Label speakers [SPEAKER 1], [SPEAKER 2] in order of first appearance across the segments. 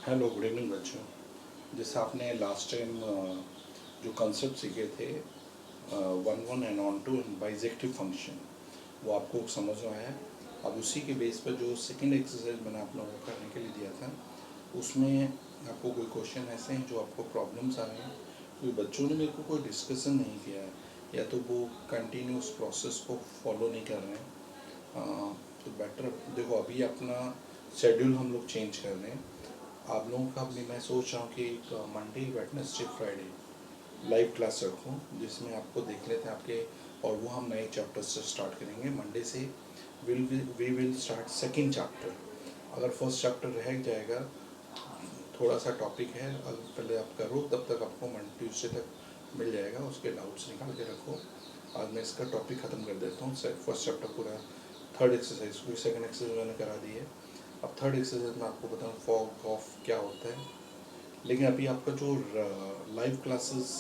[SPEAKER 1] Hello, good evening बच्चों। जैसे आपने लास्ट टाइम जो कंसेप्ट सीखे थे, one one and onto and bijective function, वो आपको समझ में आया। अब उसी के बेस पर जो सेकंड एक्सरसाइज मैंने आप लोगों को करने के लिए दिया था, उसमें आपको कोई क्वेश्चन ऐसे हैं जो आपको प्रॉब्लम्स आ रहे हैं, क्योंकि बच्चों ने मेरे को कोई डिस्कशन नहीं किया है या तो वो कंटिन्यूस प्रोसेस को फॉलो नहीं कर रहे हैं। तो बेटर देखो, अभी अपना शेड्यूल हम लोग चेंज कर रहे हैं। आप लोगों का भी मैं सोच रहा हूँ कि एक Monday, Wednesday, Friday live class रखूँ, जिसमें आपको देख लेते हैं आपके, और वो हम नए चैप्टर से स्टार्ट करेंगे मंडे से। We will start second chapter. अगर फर्स्ट चैप्टर रह जाएगा, थोड़ा सा टॉपिक है, अगर पहले आप करो तब तक आपको मंडे ट्यूसडे तक मिल जाएगा, उसके डाउट्स निकाल के रखो। आज मैं इसका टॉपिक ख़त्म कर देता हूँ, फर्स्ट चैप्टर पूरा। थर्ड एक्सरसाइज, क्योंकि सेकेंड एक्सरसाइज मैंने करा दी है। अब थर्ड एक्सरसाइज में आपको बताऊँ फॉग ऑफ क्या होता है। लेकिन अभी आपका जो लाइव क्लासेस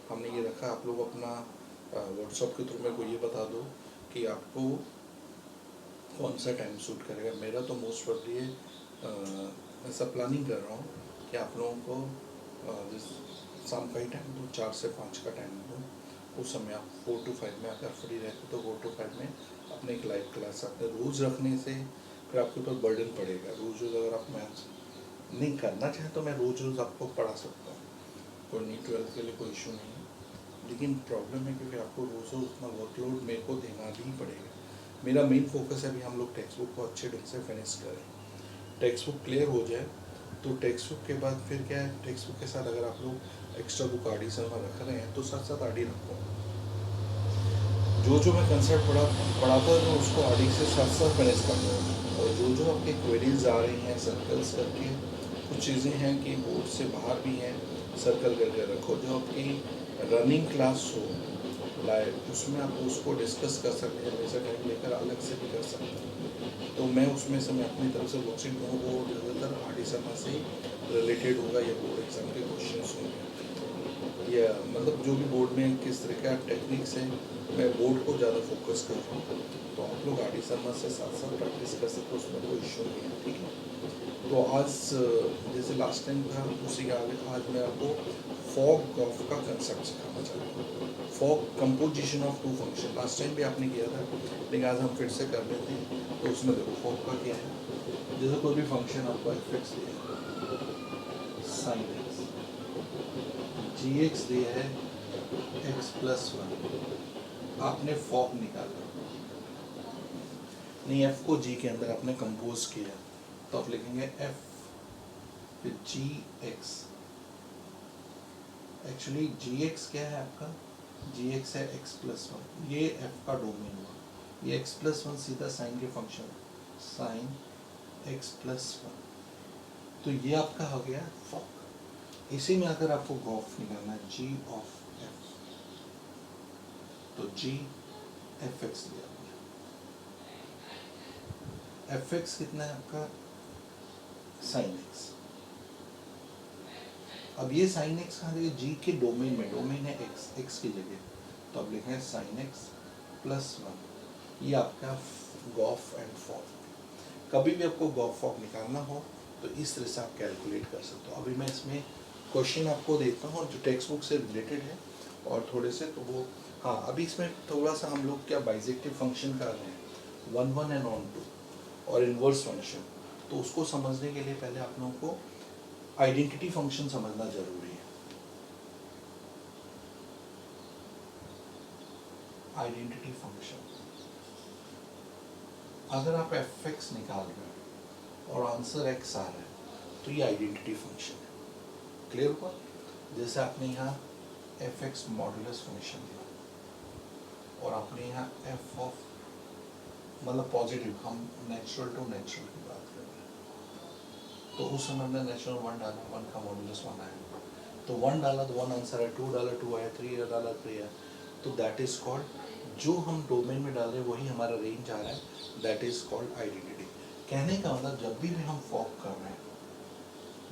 [SPEAKER 1] हमने ये रखा, आप लोग अपना व्हाट्सअप के थ्रू मेरे को ये बता दो कि आपको कौन सा टाइम सूट करेगा। मेरा तो मोस्ट प्रोबेबली ऐसा प्लानिंग कर रहा हूँ कि आप लोगों को जिस शाम का ही टाइम दूँ, 4 से 5 का टाइम दूँ। उस समय आप 4 to 5 में अगर फ्री रहते तो 4 to 5 में अपने एक लाइव क्लास अपने रोज़ रखने से फिर आपके ऊपर बर्डन पड़ेगा। रोज़ रोज़ अगर आप मैथ्स नहीं करना चाहें तो मैं रोज़ रोज़ आपको पढ़ा सकता हूँ, कोई नहीं, 12th के लिए कोई इशू नहीं है। लेकिन प्रॉब्लम है क्योंकि आपको रोज़ रोज़ उतना वर्कलोड मेरे को देना भी पड़ेगा। मेरा मेन फोकस है अभी हम लोग टेक्स्ट बुक को अच्छे ढंग से फिनिश करें। टेक्स्ट बुक क्लियर हो जाए तो टेक्स्ट बुक के बाद फिर क्या है, टेक्स्ट बुक के साथ अगर आप लोग एक्स्ट्रा बुक आडिशन में रख रहे हैं तो साथ साथ आडी रखो। जो मैं कंसेप्ट पढ़ाता था तो उसको आडी से साथ साथ फिनिश कर दो। और जो आपके क्वेरीज आ रही हैं सर्कल्स करके, कुछ चीज़ें हैं कि बोर्ड से बाहर भी हैं, सर्कल करके रखो। जो आपकी रनिंग क्लास हो लाइव, उसमें आप उसको डिस्कस कर सकते हैं, वैसा टाइम लेकर अलग से भी कर सकते हैं। तो मैं उसमें से मैं अपनी तरफ से वर्कशीट दूँगा, वो ज़्यादातर आडी शर्मा से ही रिलेटेड होगा या बोर्ड एग्जाम के क्वेश्चन होंगे, या मतलब जो भी बोर्ड में किस तरह का टेक्निक्स है, मैं बोर्ड को ज़्यादा फोकस कर रहा हूँ। तो आप लोग आडी शर्मा से साथ साथ प्रैक्टिस कर सकते हो, उसमें कोई इशू नहीं है, ठीक है। तो आज जैसे लास्ट टाइम था उसी के आगे आज मैं आपको फॉग ऑफ का कंसेप्ट सिखाना चाहता हूँ। Fog composition of two function, last time भी आपने किया था लेकिन आज हम फिर से कर लेते हैं। तो उसमें देखो फॉग का क्या है। जैसे कोई भी फंक्शन आपको एफ एक्स दिया है, साइन एक्स, जी एक्स दिया है x+1, आपने फॉग निकाला, नहीं एफ को जी के अंदर आपने कंपोज किया, तो आप लिखेंगे एफ फिर जी एक्स। एक्चुअली जी एक्स क्या है आपका, जी एक्स है x+1, ये एफ का डोमेन हुआ। ये x+1 सीधा साइन के फंक्शन, साइन x+1, तो ये आपका हो गया फॉग। इसी में अगर आपको गॉफ निकालना है, जी ऑफ एफ, तो जी एफ एक्स दिया। एफ एक्स कितना है आपका, साइन एक्स। अब ये साइन एक्स कहाँ देखिए, जी के डोमेन में, डोमेन है एक्स, एक्स की जगह, तो अब लिखें साइन x+1। ये आपका गॉफ एंड फॉग। कभी भी आपको गॉफ फॉग निकालना हो तो इस तरह से आप कैलकुलेट कर सकते हो। अभी मैं इसमें क्वेश्चन आपको देता हूँ जो टेक्स्ट बुक से रिलेटेड है और थोड़े से, तो वो हाँ, अभी इसमें थोड़ा सा हम लोग क्या बाइजेक्टिव फंक्शन कर रहे हैं, one one and onto और इन्वर्स फंक्शन। तो उसको समझने के लिए पहले आप लोगों को आइडेंटिटी फंक्शन समझना जरूरी है। आइडेंटिटी फंक्शन, अगर आप एफ एक्स निकाल रहे हो और आंसर एक्स आ रहा है तो ये आइडेंटिटी फंक्शन है। क्लियर हुआ। जैसे आपने यहाँ एफ एक्स मॉडुलस फंक्शन दिया और आपने यहाँ एफ ऑफ, मतलब पॉजिटिव, हम नेचुरल टू नेचुरल की बात कर रहे हैं, तो उस समय हमने नेचुरल 1 डाला, 1 का मॉडुलस 1 आया, तो 1 डाला तो 1 आंसर है, 2 डाला 2 आया, 3 डाला 3 आया। तो दैट इज कॉल्ड, जो हम डोमेन में डाल रहे हैं वही हमारा रेंज आ रहा है, दैट इज कॉल्ड आइडेंटिटी। कहने का मतलब जब भी हम फॉक कर रहे हैं,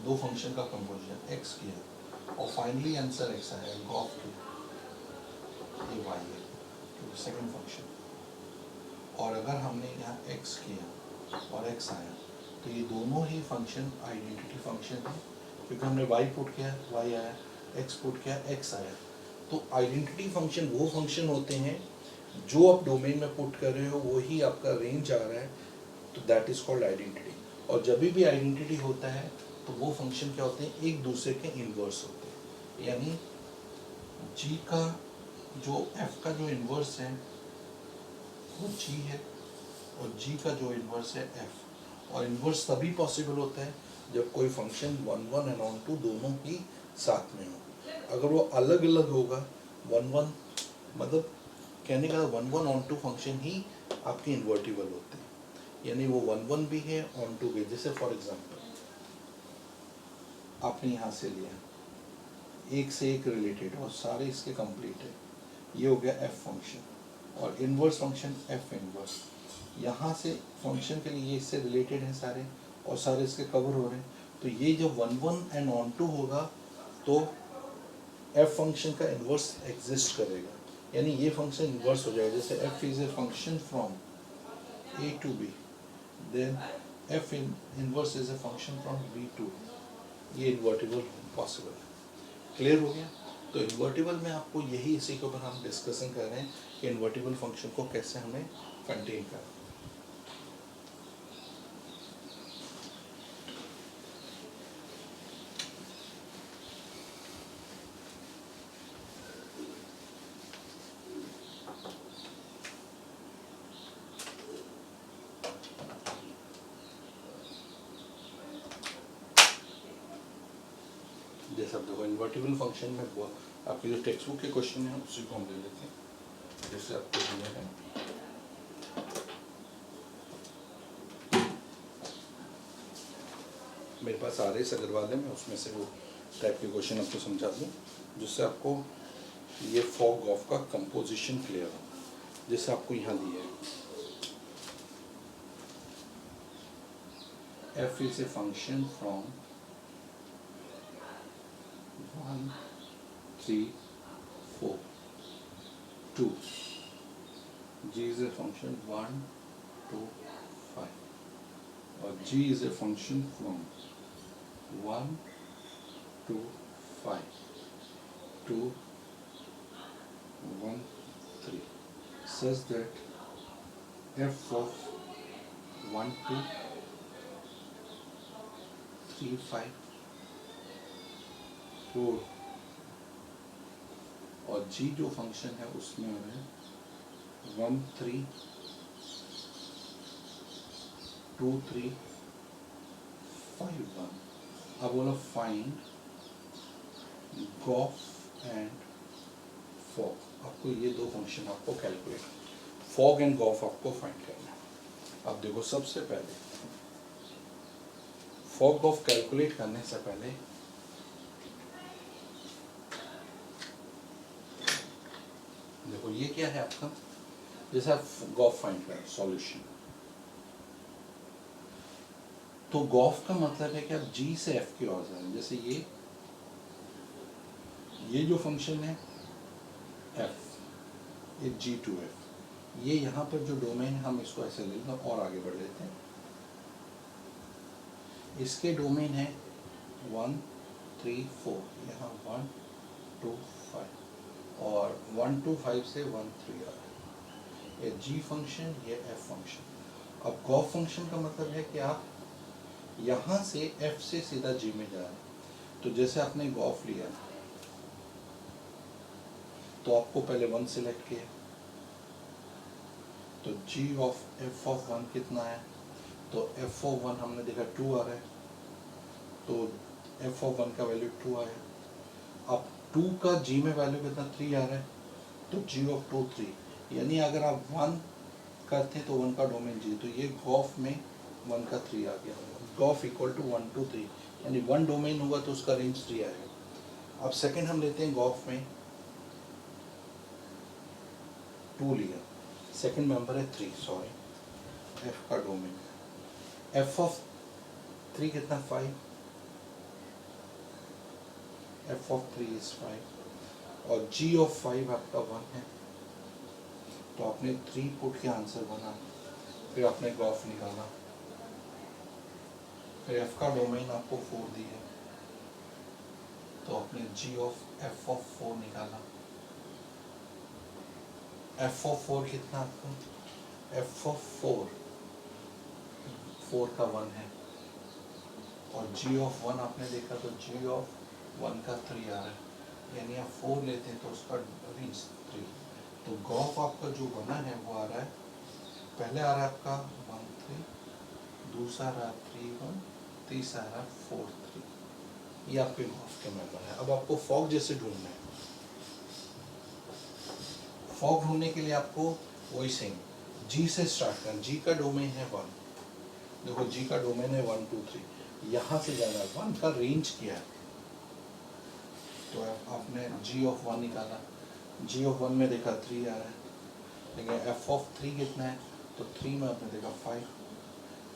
[SPEAKER 1] दो फंक्शन का कंपोजिशन एक्स किया और फाइनली आंसर एक्स आया, गॉफ किया, ये वाई है क्योंकि सेकेंड फंक्शन। और अगर हमने यहाँ एक्स किया और एक्स आया तो ये दोनों ही फंक्शन आइडेंटिटी फंक्शन है, क्योंकि हमने y पुट किया y आया, x पुट किया x आया। तो आइडेंटिटी फंक्शन वो फंक्शन होते हैं जो आप डोमेन में पुट कर रहे हो वही आपका रेंज आ रहा है, तो दैट इज कॉल्ड आइडेंटिटी। और जब भी आइडेंटिटी होता है तो वो फंक्शन क्या होते हैं, एक दूसरे के इन्वर्स होते हैं। यानी g का जो f का जो इन्वर्स है वो g है, और g का जो इन्वर्स है f। और इन्वर्स तभी पॉसिबल होता है जब कोई फंक्शन 1 1 एंड ऑन टू दोनों ही साथ में हो। अगर वो अलग अलग होगा 1 1, मतलब कहने का 1 1 ऑन टू फंक्शन ही आपके इन्वर्टिबल होते हैं, यानी वो 1 1 भी है ऑन टू भी। जैसे फॉर एग्जांपल आपने यहाँ से लिया एक से एक रिलेटेड और सारे इसके कंप्लीट है, ये हो गया एफ फंक्शन, और इन्वर्स फंक्शन एफ इन्वर्स। यहाँ से फंक्शन के लिए ये इससे रिलेटेड हैं सारे, और सारे इसके कवर हो रहे हैं। तो ये जब 1 1 एंड ऑन टू होगा तो एफ फंक्शन का इन्वर्स एग्जिस्ट करेगा, यानी ये फंक्शन इन्वर्स हो जाएगा। जैसे F is a function from A to B, then F inverse is a function from B to, ये इन्वर्टिबल पॉसिबल है। क्लियर हो गया? तो इन्वर्टिबल में आपको यही, इसी के ऊपर हम डिस्कशन कर रहे हैं कि इन्वर्टिबल फंक्शन को कैसे हमें कंटेन करना। जैसे अब देखो इन्वर्टिबल फंक्शन में वो आपके जो टेक्स्ट बुक के क्वेश्चन है उसी को हम ले लेते हैं। जैसे आपको दिया है मेरे पास RS अग्रवाल है, मैं उसमें से वो टाइप के क्वेश्चन आपको समझा दूँ जिससे आपको ये फॉग ऑफ का कंपोजिशन क्लियर हो। जैसे आपको यहाँ दिया है f is a function from 1 3 4 2, g is a function 1 2 5, और g is a function from 1 2 5 to 1 3, such that f of 1 2 3 5 4, और g जो फंक्शन है उसमें है 1 3 2 3 5 1। अब बोला फाइंड गॉफ एंड फॉग, आपको ये दो फंक्शन आपको कैलकुलेट, फॉग एंड गॉफ आपको फाइंड करना है। अब देखो सबसे पहले फॉग गॉफ कैलकुलेट करने से पहले देखो ये क्या है आपका, जैसे आप गॉफ फाइंड करें सॉल्यूशन, तो गॉफ का मतलब है कि आप g से f की ओर जाएं। जैसे ये जो फंक्शन है f, ये g to f, ये यहाँ पर जो डोमेन है हम इसको ऐसे ले लेंगे और आगे बढ़ लेते हैं। इसके डोमेन है 1 3 4, यहाँ 1 2 5, और 1 2 5 से 1 3 आ रहा है। ये g फंक्शन, ये f फंक्शन। अब गॉफ फंक्शन का मतलब है कि आप यहाँ से f से सीधा g में जा रहे हैं। तो जैसे आपने गॉफ लिया तो आपको पहले 1 सिलेक्ट किया, तो g ऑफ f ऑफ 1 कितना है, तो f ऑफ 1 हमने देखा 2 आ रहा है, तो f ऑफ 1 का वैल्यू 2 आया। अब 2 का g में वैल्यू कितना 3 आ रहा है, तो g ऑफ 2 3, यानी अगर आप 1 करते तो 1 का डोमेन g, तो ये गॉफ में 1 का 3 आ गया। गॉफ इक्वल टू 1 2 3, यानी 1 डोमेन होगा तो उसका रेंज 3 आएगा। अब सेकंड हम लेते हैं गॉफ में 2 लिया, सेकंड मेंबर है 3, सॉरी f का डोमेन, f ऑफ 3 कितना 5, f ऑफ 3 इज 5, और g ऑफ 5 आपका 1 है, तो आपने 3 पुट के आंसर बना, फिर आपने गॉफ निकाला, फिर एफ का डोमेन आपको 4 दिया, तो आपने जी ऑफ एफ ऑफ 4 निकाला। एफ ऑफ 4 कितना आपका, एफ ऑफ 4 का 1 है, और जी ऑफ 1 आपने देखा तो जी ऑफ 1 का 3 आ रहा है, यानी आप 4 लेते हैं तो उसका रेंज 3। तो गॉफ आपका जो बना है वो आ रहा है, पहले आ रहा है आपका 1 3, दूसरा आ रहा है 3 1, तीसरा आ रहा है 4 3। ये आपके गॉफ के मेंबर है। अब आपको फॉग जैसे ढूंढना है। फॉग ढूंढने के लिए आपको वही सेम जी से स्टार्ट करना। जी का डोमेन है 1, देखो जी का डोमेन है 1 2 3, यहाँ से जाना है। 1 का रेंज क्या है, तो आपने जी ऑफ 1 निकाला, जी ऑफ 1 में देखा 3 आ रहा है, लेकिन एफ ऑफ 3 कितना है, तो 3 में आपने देखा 5,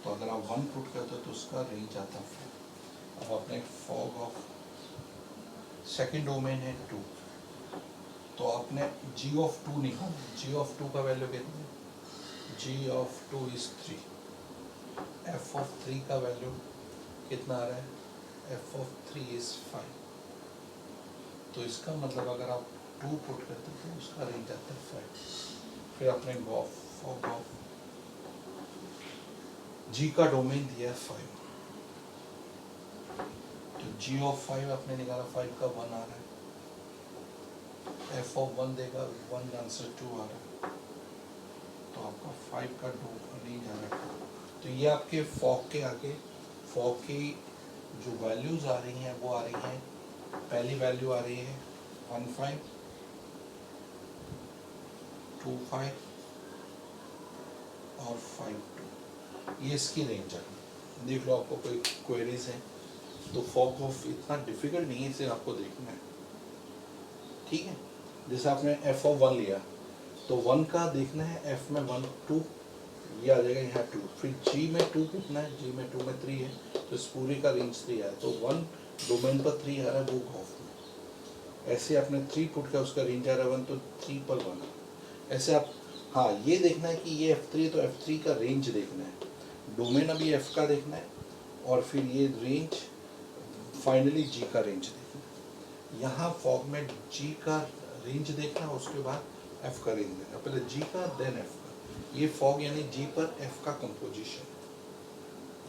[SPEAKER 1] तो अगर आप 1 पुट करते हो तो उसका रेंज आता है 4। अब आपने फॉग ऑफ सेकेंड डोमेन है 2, तो आपने जी ऑफ 2 निकाला। जी ऑफ 2 का वैल्यू कितना है, जी ऑफ 2 इज 3। एफ ऑफ 3 का वैल्यू कितना आ रहा है, एफ ऑफ 3 इज 5। तो इसका मतलब अगर आप 2 पुट करते तो उसका रेंज आता है 5। फिर आपने गॉफ फॉग ऑफ जी का डोमेन दिया 5, तो जी ऑफ 5 आपने निकाला, 5 का 1 आ रहा है, एफ ऑफ 1 देगा, 1 का आंसर 2 आ रहा है, तो आपका 5 का रेंज आ रहा है। तो ये आपके फॉग के आगे फॉग की जो वैल्यूज आ रही हैं वो आ रही हैं, पहली वैल्यू आ रही है 1 5 2 5 और 5 2, ये इसकी रेंज है। देख लो आपको कोई क्वेरीज हैं तो फॉग ऑफ इतना डिफिकल्ट नहीं है, इसे आपको देखना है, ठीक है। जैसे आपने एफ ऑफ 1 लिया तो 1 का देखना है, एफ में 1 2, ये आ जाएगा यहाँ 2, फिर जी में 2 कितना है, जी में 2 में 3 है, तो इस पूरे का रेंज 3 है, तो 1 डोमेन पर 3 आ रहा है वो गॉफ में। ऐसे आपने 3 पुट का उसका रेंज आ रहा है 1, तो 3 पर 1। ऐसे आप, हाँ ये देखना है कि ये F3 है तो F3 का रेंज देखना है, डोमेन अभी F का देखना है, और फिर ये रेंज फाइनली G का रेंज देखना है। यहाँ फॉग में G का रेंज देखना है, उसके बाद F का रेंज देखना, पहले G का देन F का। ये फॉग यानी G पर F का कंपोजिशन,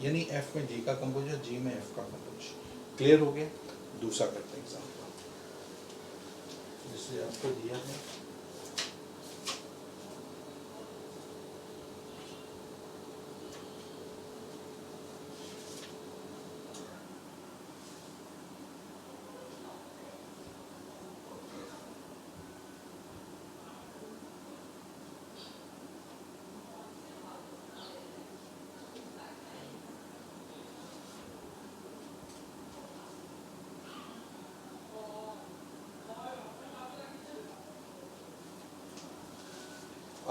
[SPEAKER 1] यानी F में G का कंपोजिशन, G में F का कंपोजिशन। क्लियर हो गया। दूसरा करते हैं एग्जाम्पल, जिससे आपको दिया है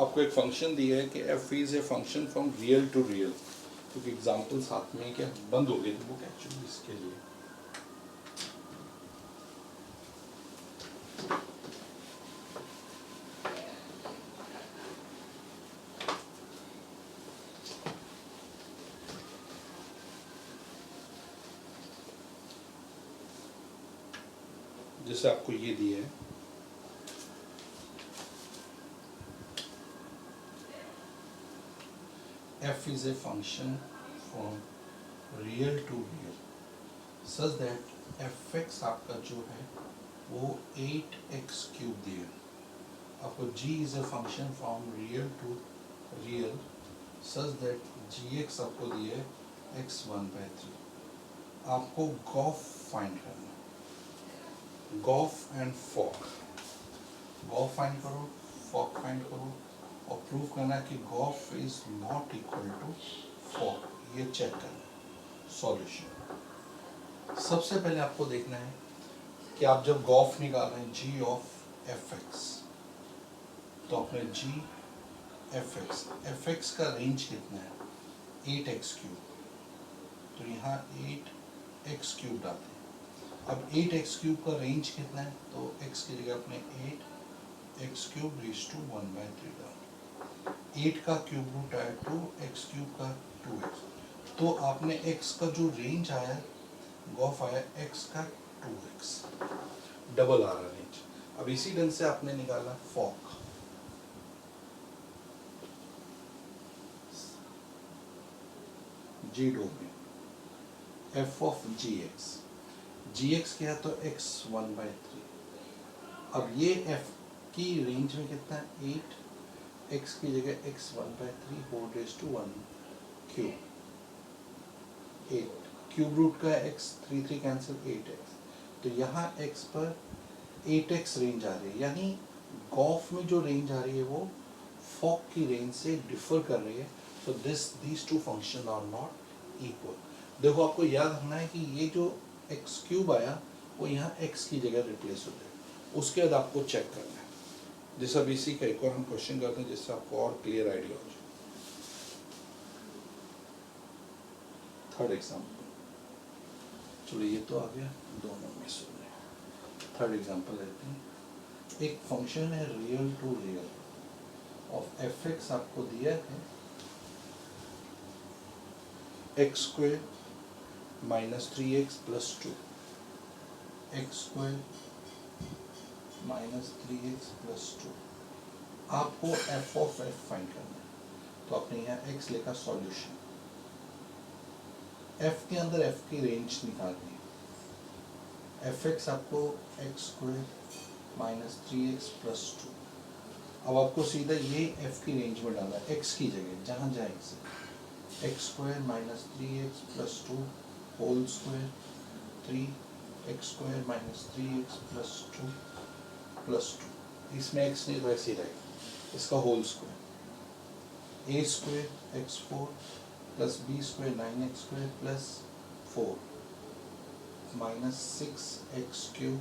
[SPEAKER 1] आपको एक फंक्शन दिया है कि F is a function from real to real, क्योंकि एग्जाम्पल साथ में क्या बंद हो गई थी बुक एक्चुअली इसके लिए। जैसे आपको ये दिया है, f is a function from real to real such that fx आपका जो है वो 8x क्यूब दिया। आपको g is a function from real to real such that gx आपको दिया है x 1/3। आपको गॉफ फाइंड करना, gof and fog, gof find करो, फॉग फाइंड करो, और प्रूव करना कि gof is not equal to fog, ये चेक करना। सॉल्यूशन, सबसे पहले आपको देखना है कि आप जब गॉफ निकाल रहे हैं जी ऑफ एफ एक्स, तो अपने जी एफ एक्स का रेंज कितना है, 8x क्यूब, तो यहाँ 8x क्यूब डालते हैं। अब 8x क्यूब का रेंज कितना है, तो x की जगह अपने 8x क्यूब रेज टू 1/3 डाल, 8 का क्यूब रूट आया 2, x क्यूब का 2x, तो आपने x का जो रेंज आया, गॉफ आया x का 2x, डबल आ रहा रेंज। अब इसी ढंग से आपने निकाला फॉक, जी डो में f ऑफ gx क्या है तो x 1/3। अब ये f की रेंज में कितना है 8, x की जगह x 1/3 whole raise to 1 cube, 8 cube root का x 3 कैंसिल 8x, तो यहाँ x पर 8x रेंज आ रही है, यानी गॉफ में जो रेंज आ रही है वो फॉक की रेंज से डिफर कर रही है। तो these two function are not equal. देखो आपको याद रखना है कि ये जो x क्यूब आया वो यहाँ x की जगह रिप्लेस हो जाएगा, उसके बाद आपको चेक करना है। जैसा BC का एक और हम क्वेश्चन करते हैं जिससे आपको और क्लियर आइडिया हो जाए। थर्ड एग्जाम्पल, चलो ये तो आ गया, दोनों में से थर्ड एग्जाम्पल लेते हैं। एक फंक्शन है real to real of fx आपको दिया है x² minus 3x plus 2, x² minus 3x plus 2। आपको f ऑफ f फाइंड करना है, तो आपने यहाँ x लेकर सॉल्यूशन, f के अंदर f की रेंज निकालनी है, fx आपको x² माइनस 3x प्लस 2। अब आपको सीधा ये f की रेंज में डालना है, x की जगह जहाँ जहाँ x है, x² minus 3x plus 2 whole square 3x² minus 3x plus 2 plus 2, इसमें x नहीं तो ऐसे ही रहेगा, इसका whole square a² x4 plus b² 9x² plus 4 minus 6x³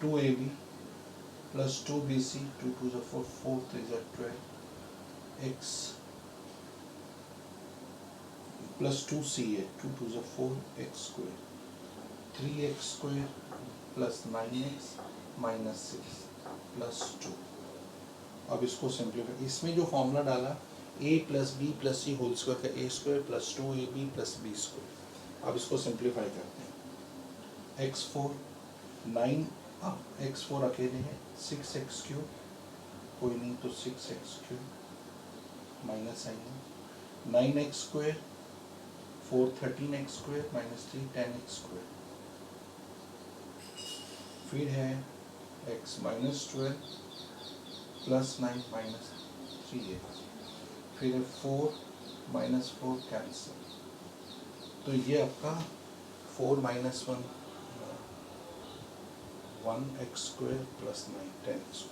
[SPEAKER 1] 2ab plus 2bc 2 2 जा 4 4 3 जा 12 x प्लस 2ca 2 2 जा 4x² 3x² plus 9x minus 6 plus 2। अब इसको सिंप्लीफाई, इसमें जो फॉर्मूला डाला a plus B plus C whole square का a² plus 2ab plus b²। अब इसको सिंप्लीफाई करते हैं, x4 9, अब x4 अकेले है 6x³ कोई नहीं तो 6x³ माइनस आएंगे 9x² 4 13x² माइनस 3 10x², फिर है x minus 12 plus 9 minus 3x, फिर है 4 माइनस 4 कैंसिल, तो ये आपका 4 माइनस 1 1x² प्लस 9 10x²,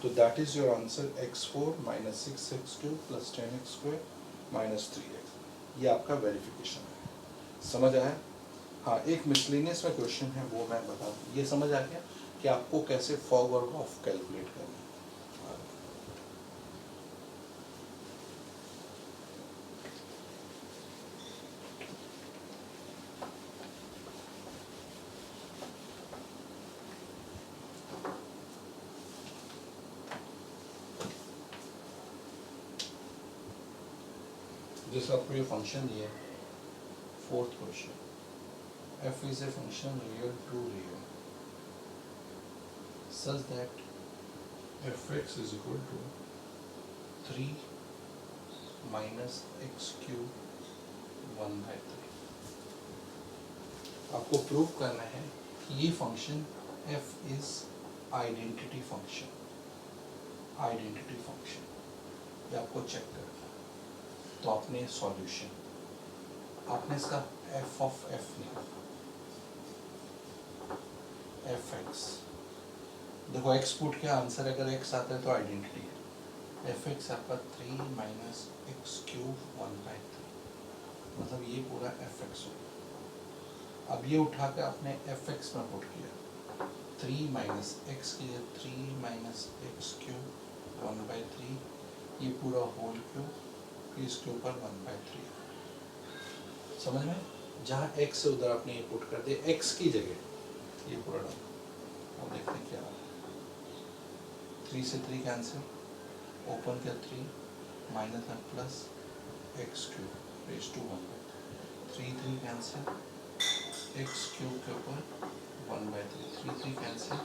[SPEAKER 1] तो that is your answer x4 minus 6x³ plus 10x² minus 3x। ये आपका वेरिफिकेशन है, समझ आया? हाँ, एक मिसलेनियस में क्वेश्चन है वो मैं बता दूँ, ये समझ आ गया कि आपको कैसे फॉग और गॉफ कैलकुलेट करना है। जैसे आपको ये फंक्शन दिया है, fourth question, f is a function real to real such that fx is equal to 3 minus x³ 1/3। आपको प्रूव करना है कि ये function f is identity function, identity function, ये आपको चेक करना है। तो आपने सॉल्यूशन, आपने इसका f ऑफ f निकाला, fx, देखो x पुट के आंसर अगर x आता है तो आइडेंटिटी है, fx आपका 3 माइनस x³ 1/3, मतलब ये पूरा fx हो गया। अब ये उठा के आपने fx में पुट किया, 3 माइनस x की जगह 3 माइनस x³ 1/3, ये पूरा होल क्यूब, इसके ऊपर 1/3, समझ में? जहाँ x से उधर आपने ये पुट कर दिया, x की जगह ये पूरा डाला। अब देखते हैं क्या आ रहा है, 3 से 3 कैंसिल, ओपन किया 3 minus 1 plus x³ raise to 1/3, 3 cancel, X cube के ऊपर 1/3, 3 कैंसिल,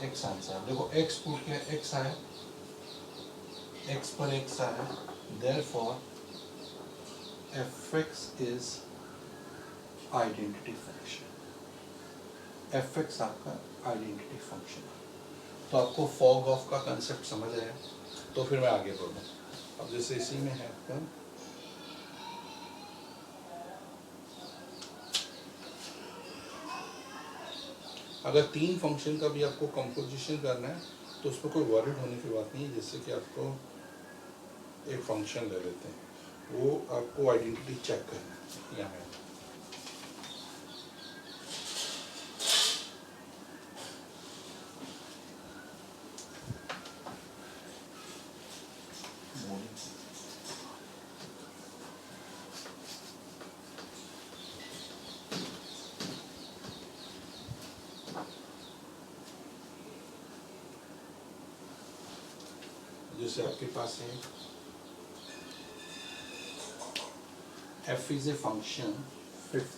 [SPEAKER 1] एक्स आंसर। देखो एक्स पुट किया, एक्स आया, एक्स पर एक्स आया, therefore F X is identity function. F X आपका आइडेंटिटी फंक्शन है। तो आपको फॉग ऑफ का कंसेप्ट समझ आया, तो फिर मैं आगे बढ़ूँ। अब जैसे इसी में है आपका अगर 3 फंक्शन का भी आपको कंपोजिशन करना है तो उसमें कोई वरीड होने की बात नहीं है। जैसे कि आपको एक फंक्शन ले लेते हैं, वो आपको आइडेंटिटी चेक करना है। यहाँ है जैसे आपके पास है f is a function, fifth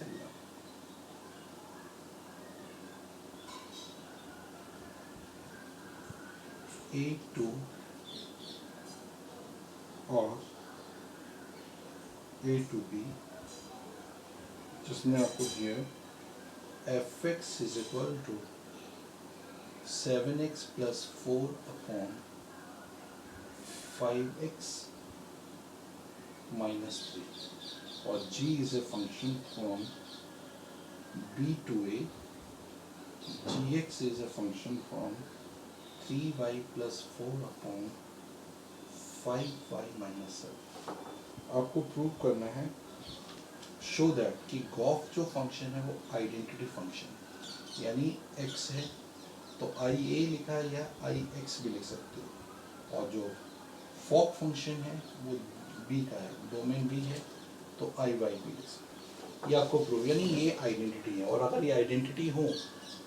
[SPEAKER 1] a2 और a to b, जिसमें आपको दिया F X is equal to 7x plus 4 upon 5x minus 3, और g is a function from b to a, gx is a function from 3y plus 4 upon 5y minus 7। आपको prove करना है, show that कि Gauff जो function है वो identity function है, यानी x है तो आई ए लिखा है या आई एक्स भी लिख सकते हो, और जो फॉक फंक्शन है वो b का है, डोमेन b है तो आई वाई भी लिख सकते हो। ये आपको प्रूव, यानी ये आइडेंटिटी है, और अगर ये आइडेंटिटी हो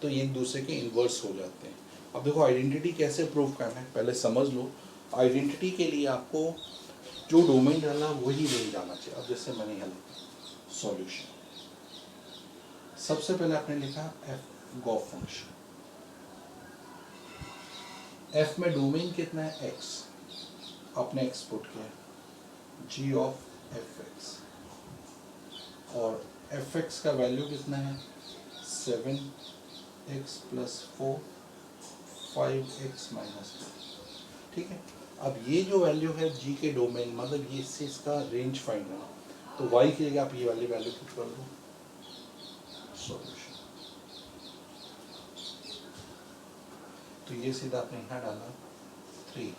[SPEAKER 1] तो ये एक दूसरे के इन्वर्स हो जाते हैं। अब देखो आइडेंटिटी कैसे प्रूव करना है, पहले समझ लो। आइडेंटिटी के लिए आपको जो डोमेन डालना वही रेंज आना चाहिए। अब जैसे मैंने यहाँ लिखा सॉल्यूशन, सबसे पहले आपने लिखा एफ गॉफ फंक्शन, एफ में डोमेन कितना है एक्स, आपने एक्स पुट किया, जी ऑफ एफ एक्स, और एफ एक्स का वैल्यू कितना है 7x plus 4 5x minus 2, ठीक है। अब ये जो वैल्यू है g के डोमेन, मतलब ये इससे इसका रेंज फाइंड करना, तो y की जगह आप ये वाली वैल्यू पुट कर दो, सॉल्यूशन। तो ये सीधा आपने यहाँ डाला 3,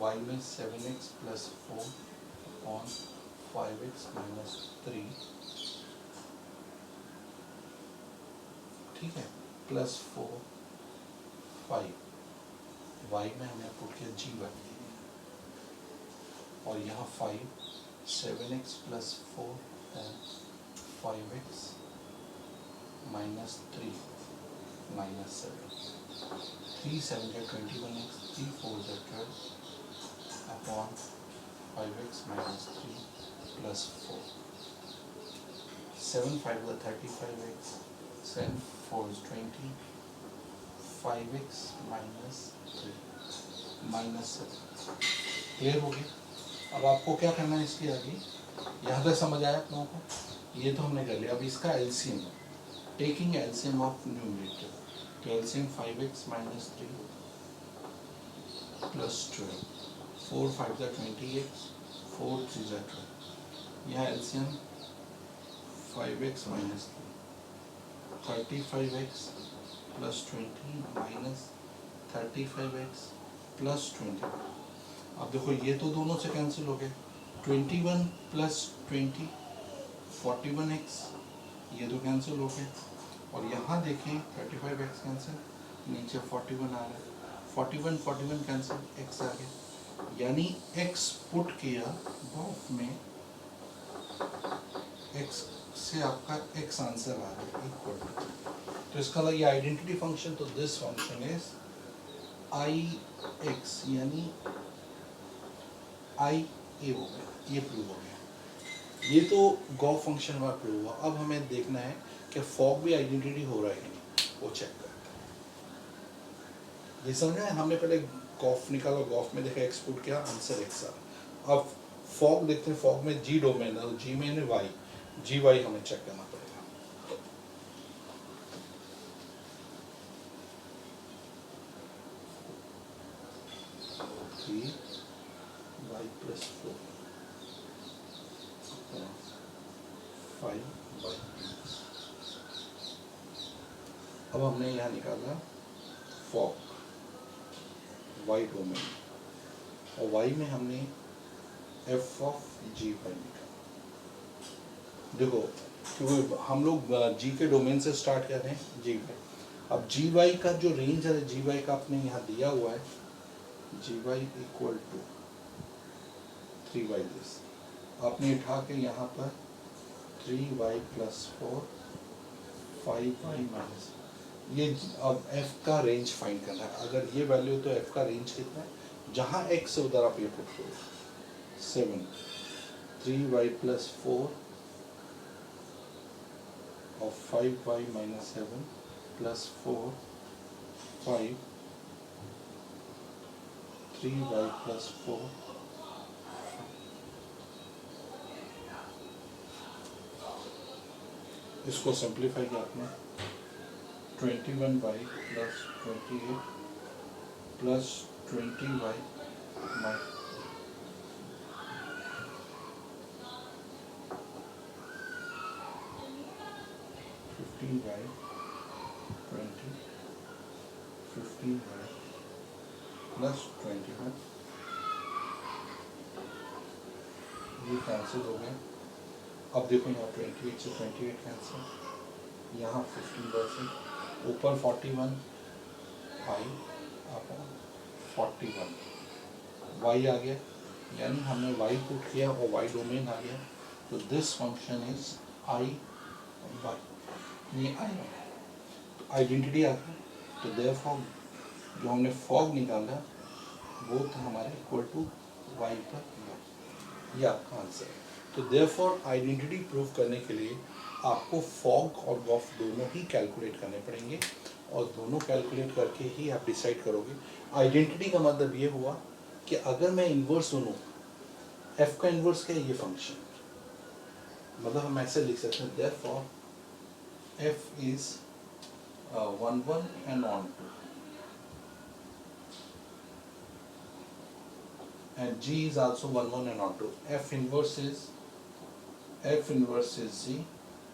[SPEAKER 1] y में 7x plus 4 upon 5x minus 3, ठीक है, प्लस 4 5, y में हमने पुट किया g वैल्यू, और यहाँ 5 7x plus 4 and 5x minus 3 minus 7, 3 7 है 21x, 3 4 है 12 upon 5x minus 3 plus 4, 7 5 है 35x, 7 4 is 20, 5x minus 3 minus 7। Clear हो गया? अब आपको क्या करना है इसके आगे, यहाँ तक समझ आया आप लोगों को? ये तो हमने कर लिया। अब इसका LCM, taking LCM of numerator, तो एलसीएम 5x minus 3 plus 12, 4 5 का 20x, 4 3 का 12, यहाँ LCM 5x minus 3, 35x plus 20 minus 35x plus 20। अब देखो ये तो दोनों से कैंसिल हो गए, 21 plus 20 41x, ये तो कैंसिल हो गए, और यहाँ देखें 35x कैंसिल, नीचे 41 आ रहा है, 41 41 कैंसिल, x आ गया, यानी x पुट किया बॉफ में, x से आपका x आंसर आ रहा है इक्वल टू, तो इसका ये आइडेंटिटी फंक्शन, तो this function is I x, यानी आई ए हो गया, ये प्रूव हो गया। ये तो गॉफ फंक्शन हमारा प्रूव हुआ। अब हमें देखना है कि फॉग भी आइडेंटिटी हो रहा है कि नहीं, वो चेक करते हैं। ये समझ में आया? हमने पहले गॉफ निकाला, गॉफ में देखा एक्सपोर्ट किया, आंसर एक्स आ। अब फॉग देखते हैं, फॉग में जी डोमेन है, जी में है वाई, जी वाई हमें चेक करना पड़ेगा। 3y+4 5y। अब हमने यहाँ निकाला फॉग वाई डोमेन, और वाई में हमने एफ ऑफ जी वाई निकाला। देखो क्योंकि हम लोग जी के डोमेन से स्टार्ट कर रहे हैं, जी वाई। अब जी वाई का जो रेंज है, जी वाई का आपने यहाँ दिया हुआ है, g y equal to 3y this, आपने उठा के यहाँ पर 3y+4 5y माइनस, ये अब f का रेंज फाइंड करना है। अगर ये वैल्यू तो f का रेंज कितना है, जहाँ x है उधर आप ये पुट करो 7, 3y+4 और 5y माइनस 7 प्लस 4 5 3y+4। इसको सिंप्लीफाई किया आपने 21y plus 28 plus 20y minus 15y 20 15y plus 21, ये कैंसिल हो गया। अब देखो यहाँ 28 से 28 कैंसिल, यहाँ 15 से ऊपर 41 आई अपॉन 41 वाई आ गया, यानी हमने वाई पुट किया और वाई डोमेन आ गया। तो this function is I Y, ये आई तो आइडेंटिटी आ गई। तो देयरफॉर जो हमने फॉग निकाला वो था हमारे इक्वल टू वाई पर वाई, ये आपका आंसर है। तो देयरफॉर आइडेंटिटी प्रूव करने के लिए आपको फॉग और गॉफ दोनों ही कैलकुलेट करने पड़ेंगे, और दोनों कैलकुलेट करके ही आप डिसाइड करोगे। आइडेंटिटी का मतलब ये हुआ कि अगर मैं इन्वर्स सुनूँ, एफ का इन्वर्स क्या है, ये फंक्शन, मतलब हम ऐसे लिख सकते हैं therefore F is 1 1 and on 2 and G is also 1 1 and on 2। F inverse is G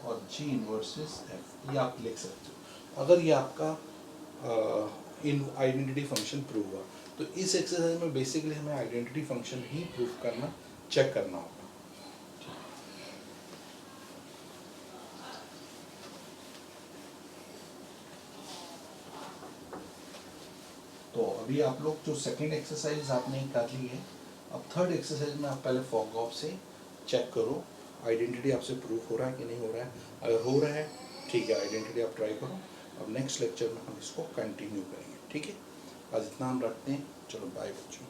[SPEAKER 1] और G inverse is F, ये आप लिख सकते हो अगर ये आपका इन आइडेंटिटी फंक्शन प्रूव हुआ। तो इस एक्सरसाइज में बेसिकली हमें आइडेंटिटी फंक्शन ही प्रूव करना, चेक करना होगा। तो अभी आप लोग जो सेकेंड एक्सरसाइज आपने कर ली है, अब थर्ड एक्सरसाइज में आप पहले फॉग ऑफ से चेक करो आइडेंटिटी आपसे प्रूव हो रहा है कि नहीं हो रहा है। अगर हो रहा है ठीक है, आइडेंटिटी आप ट्राई करो। अब नेक्स्ट लेक्चर में हम इसको कंटिन्यू करेंगे, ठीक है। आज इतना हम रखते हैं, चलो बाय बच्चों।